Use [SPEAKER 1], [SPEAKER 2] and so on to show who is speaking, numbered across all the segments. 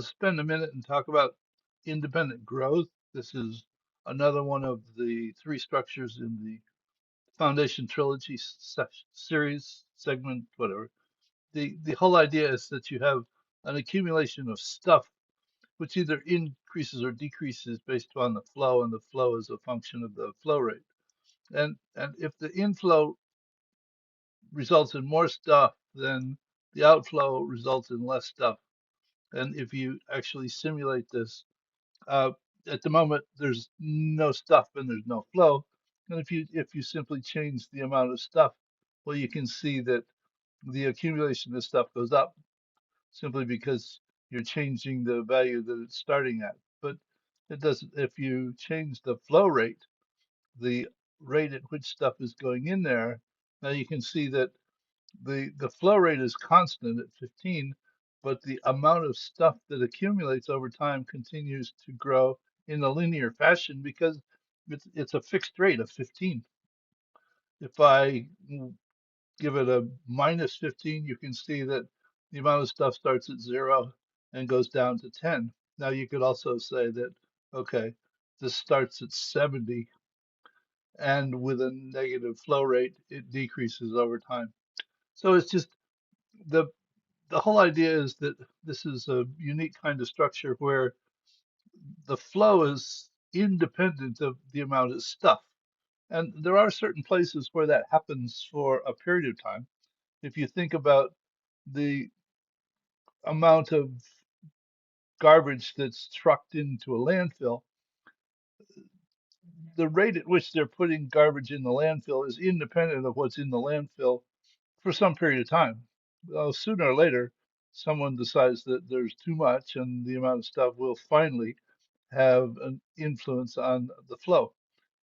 [SPEAKER 1] Spend a minute and talk about independent growth. This is another one of the three structures in the Foundation Trilogy series, segment, whatever. The whole idea is that you have an accumulation of stuff which either increases or decreases based on the flow, and the flow is a function of the flow rate. And if the inflow results in more stuff, then the outflow results in less stuff. And if you actually simulate this, uh, at the moment there's no stuff and there's no flow. And if you simply change the amount of stuff, well, you can see that the accumulation of stuff goes up simply because you're changing the value that it's starting at. But it doesn't, if you change the flow rate, the rate at which stuff is going in there, now you can see that the flow rate is constant at 15, but the amount of stuff that accumulates over time continues to grow in a linear fashion because it's a fixed rate of 15. If I give it a minus 15, you can see that the amount of stuff starts at 0 and goes down to 10. Now you could also say that, okay, this starts at 70, and with a negative flow rate, it decreases over time. So it's just the the whole idea is that this is a unique kind of structure where the flow is independent of the amount of stuff. And there are certain places where that happens for a period of time. If you think about the amount of garbage that's trucked into a landfill, the rate at which they're putting garbage in the landfill is independent of what's in the landfill for some period of time. Well, sooner or later, someone decides that there's too much and the amount of stuff will finally have an influence on the flow.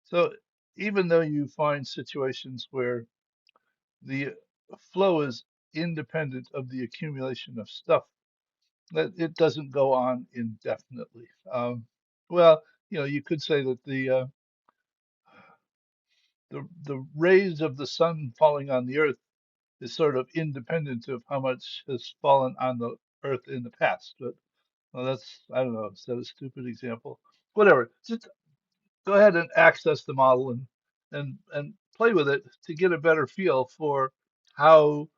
[SPEAKER 1] So even though you find situations where the flow is independent of the accumulation of stuff, that it doesn't go on indefinitely. Well, you could say that the rays of the sun falling on the earth is sort of independent of how much has fallen on the earth in the past. But well, that's, I don't know, is that a stupid example? Whatever. Just go ahead and access the model and play with it to get a better feel for how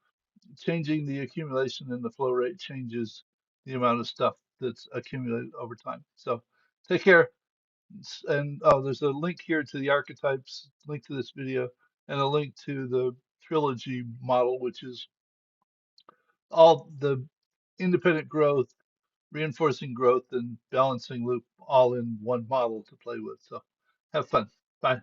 [SPEAKER 1] changing the accumulation and the flow rate changes the amount of stuff that's accumulated over time. So take care. And oh, there's a link here to the archetypes, link to this video, and a link to the trilogy model, which is all the independent growth, reinforcing growth, and balancing loop all in one model to play with. So have fun. Bye.